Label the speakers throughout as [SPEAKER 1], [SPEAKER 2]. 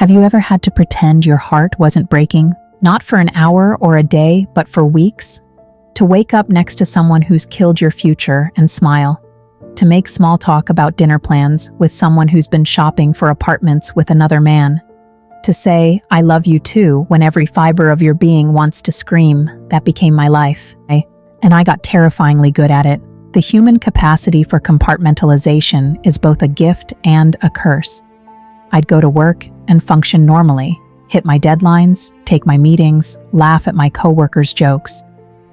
[SPEAKER 1] Have you ever had to pretend your heart wasn't breaking? Not for an hour or a day, but for weeks? To wake up next to someone who's killed your future and smile. To make small talk about dinner plans with someone who's been shopping for apartments with another man. To say, I love you too, when every fiber of your being wants to scream. That became my life. And I got terrifyingly good at it. The human capacity for compartmentalization is both a gift and a curse. I'd go to work and function normally, hit my deadlines, take my meetings, laugh at my coworkers' jokes.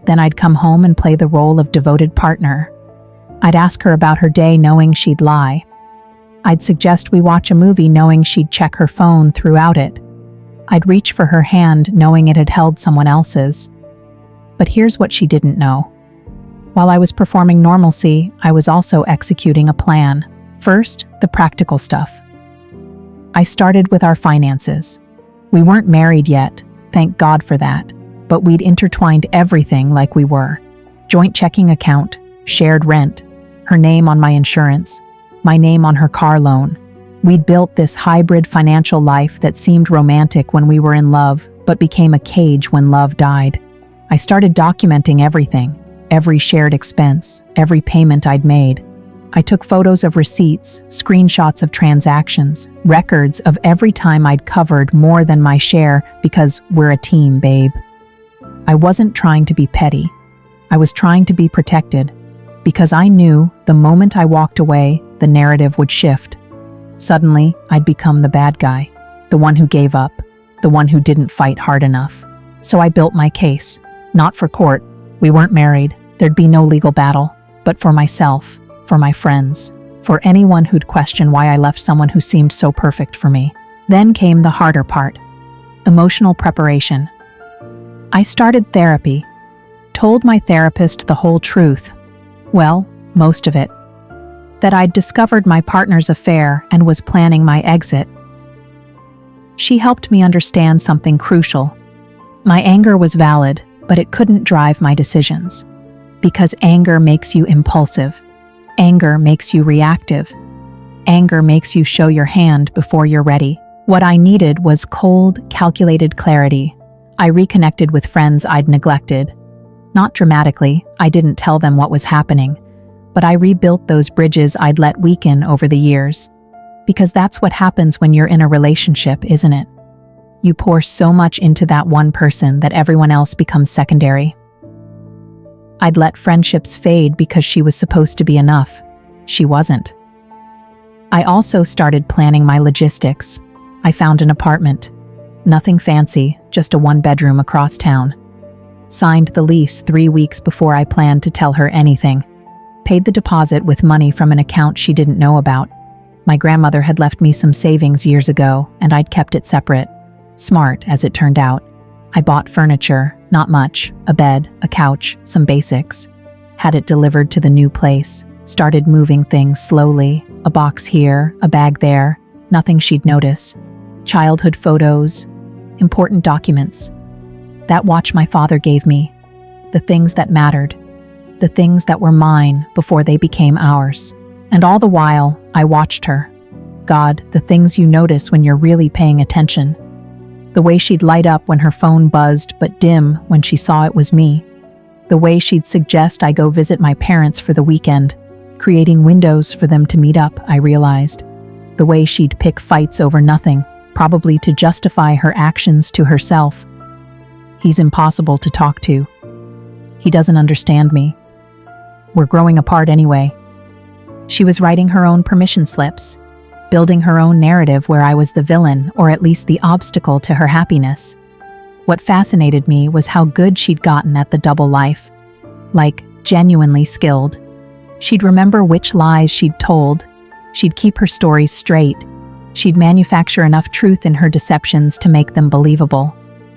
[SPEAKER 1] Then I'd come home and play the role of devoted partner. I'd ask her about her day knowing she'd lie. I'd suggest we watch a movie knowing she'd check her phone throughout it. I'd reach for her hand knowing it had held someone else's. But here's what she didn't know. While I was performing normalcy, I was also executing a plan. First, the practical stuff. I started with our finances. We weren't married yet, thank God for that, but we'd intertwined everything like we were. Joint checking account, shared rent, her name on my insurance, my name on her car loan. We'd built this hybrid financial life that seemed romantic when we were in love, but became a cage when love died. I started documenting everything, every shared expense, every payment I'd made. I took photos of receipts, screenshots of transactions, records of every time I'd covered more than my share because we're a team, babe. I wasn't trying to be petty. I was trying to be protected because I knew the moment I walked away, the narrative would shift. Suddenly, I'd become the bad guy, the one who gave up, the one who didn't fight hard enough. So I built my case, not for court. We weren't married. There'd be no legal battle, but for myself, for my friends, for anyone who'd question why I left someone who seemed so perfect for me. Then came the harder part, emotional preparation. I started therapy, told my therapist the whole truth, well, most of it, that I'd discovered my partner's affair and was planning my exit. She helped me understand something crucial. My anger was valid, but it couldn't drive my decisions. Because anger makes you impulsive. Anger makes you reactive. Anger makes you show your hand before you're ready. What I needed was cold, calculated clarity. I reconnected with friends I'd neglected. Not dramatically, I didn't tell them what was happening, but I rebuilt those bridges I'd let weaken over the years. Because that's what happens when you're in a relationship, isn't it? You pour so much into that one person that everyone else becomes secondary. I'd let friendships fade because she was supposed to be enough. She wasn't. I also started planning my logistics. I found an apartment. Nothing fancy, just a one-bedroom across town. Signed the lease 3 weeks before I planned to tell her anything. Paid the deposit with money from an account she didn't know about. My grandmother had left me some savings years ago, and I'd kept it separate. Smart, as it turned out. I bought furniture, not much, a bed, a couch, some basics. Had it delivered to the new place. Started moving things slowly, a box here, a bag there, nothing she'd notice. Childhood photos, important documents. That watch my father gave me. The things that mattered. The things that were mine before they became ours. And all the while, I watched her. God, the things you notice when you're really paying attention. The way she'd light up when her phone buzzed but dim when she saw it was me. The way she'd suggest I go visit my parents for the weekend, creating windows for them to meet up, I realized. The way she'd pick fights over nothing, probably to justify her actions to herself. He's impossible to talk to. He doesn't understand me. We're growing apart anyway. She was writing her own permission slips, building her own narrative where I was the villain, or at least the obstacle to her happiness. What fascinated me was how good she'd gotten at the double life. Like, genuinely skilled. She'd remember which lies she'd told. She'd keep her stories straight. She'd manufacture enough truth in her deceptions to make them believable.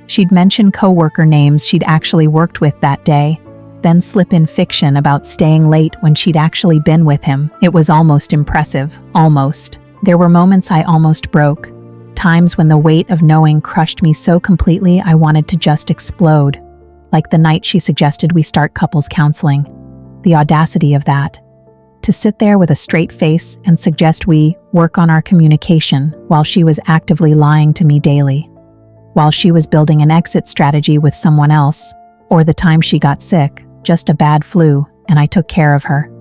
[SPEAKER 1] She'd mention coworker names she'd actually worked with that day, then slip in fiction about staying late when she'd actually been with him. It was almost impressive, almost. There were moments I almost broke, times when the weight of knowing crushed me so completely I wanted to just explode, like the night she suggested we start couples counseling. The audacity of that. To sit there with a straight face and suggest we work on our communication while she was actively lying to me daily. While she was building an exit strategy with someone else, or the time she got sick, just a bad flu, and I took care of her.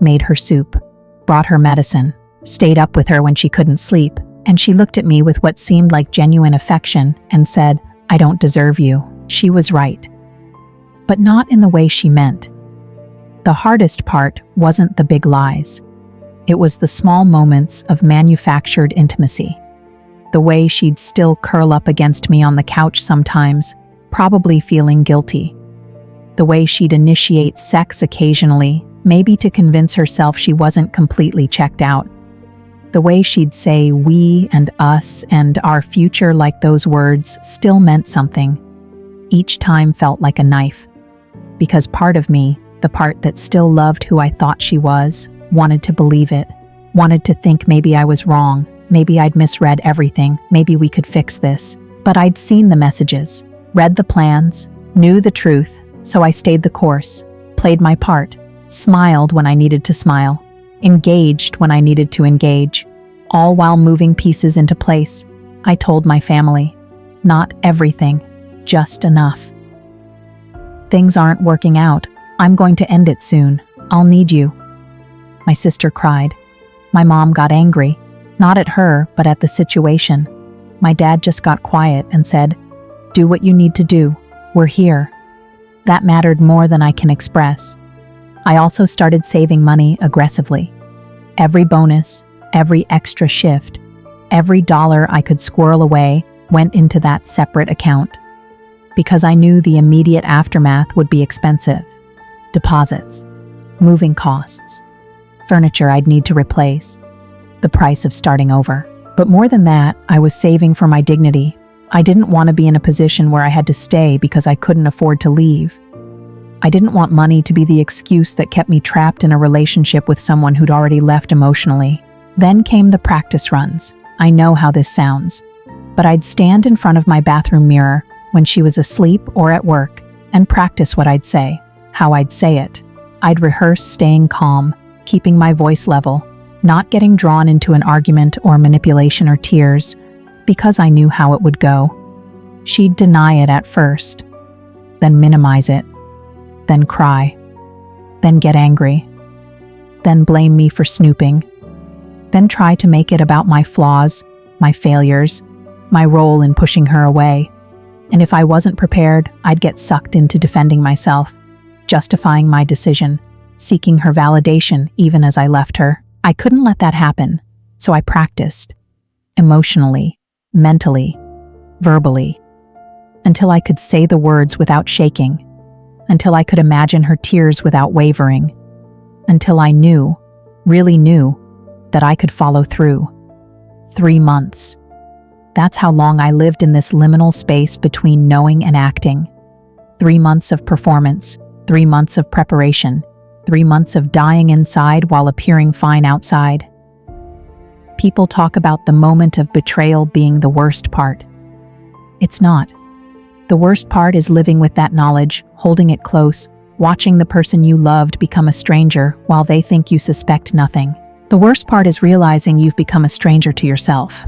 [SPEAKER 1] Made her soup, brought her medicine, stayed up with her when she couldn't sleep, and she looked at me with what seemed like genuine affection and said, "I don't deserve you." She was right. But not in the way she meant. The hardest part wasn't the big lies. It was the small moments of manufactured intimacy. The way she'd still curl up against me on the couch sometimes, probably feeling guilty. The way she'd initiate sex occasionally, maybe to convince herself she wasn't completely checked out. The way she'd say we and us and our future like those words still meant something. Each time felt like a knife. Because part of me, the part that still loved who I thought she was, wanted to believe it, wanted to think maybe I was wrong, maybe I'd misread everything, maybe we could fix this. But I'd seen the messages, read the plans, knew the truth, so I stayed the course, played my part, smiled when I needed to smile, engaged when I needed to engage, all while moving pieces into place. I told my family, not everything, just enough. Things aren't working out. I'm going to end it soon. I'll need you. My sister cried. My mom got angry, not at her, but at the situation. My dad just got quiet and said, "Do what you need to do. We're here." That mattered more than I can express. I also started saving money aggressively. Every bonus, every extra shift, every dollar I could squirrel away went into that separate account. Because I knew the immediate aftermath would be expensive. Deposits, moving costs, furniture I'd need to replace, the price of starting over. But more than that, I was saving for my dignity. I didn't want to be in a position where I had to stay because I couldn't afford to leave. I didn't want money to be the excuse that kept me trapped in a relationship with someone who'd already left emotionally. Then came the practice runs. I know how this sounds, but I'd stand in front of my bathroom mirror when she was asleep or at work and practice what I'd say, how I'd say it. I'd rehearse staying calm, keeping my voice level, not getting drawn into an argument or manipulation or tears, because I knew how it would go. She'd deny it at first, then minimize it, then cry, then get angry, then blame me for snooping, then try to make it about my flaws, my failures, my role in pushing her away. And if I wasn't prepared, I'd get sucked into defending myself, justifying my decision, seeking her validation even as I left her. I couldn't let that happen, so I practiced, emotionally, mentally, verbally, until I could say the words without shaking, until I could imagine her tears without wavering, until I knew, really knew, that I could follow through. 3 months. That's how long I lived in this liminal space between knowing and acting. 3 months of performance, 3 months of preparation, 3 months of dying inside while appearing fine outside. People talk about the moment of betrayal being the worst part. It's not. The worst part is living with that knowledge, holding it close, watching the person you loved become a stranger while they think you suspect nothing. The worst part is realizing you've become a stranger to yourself.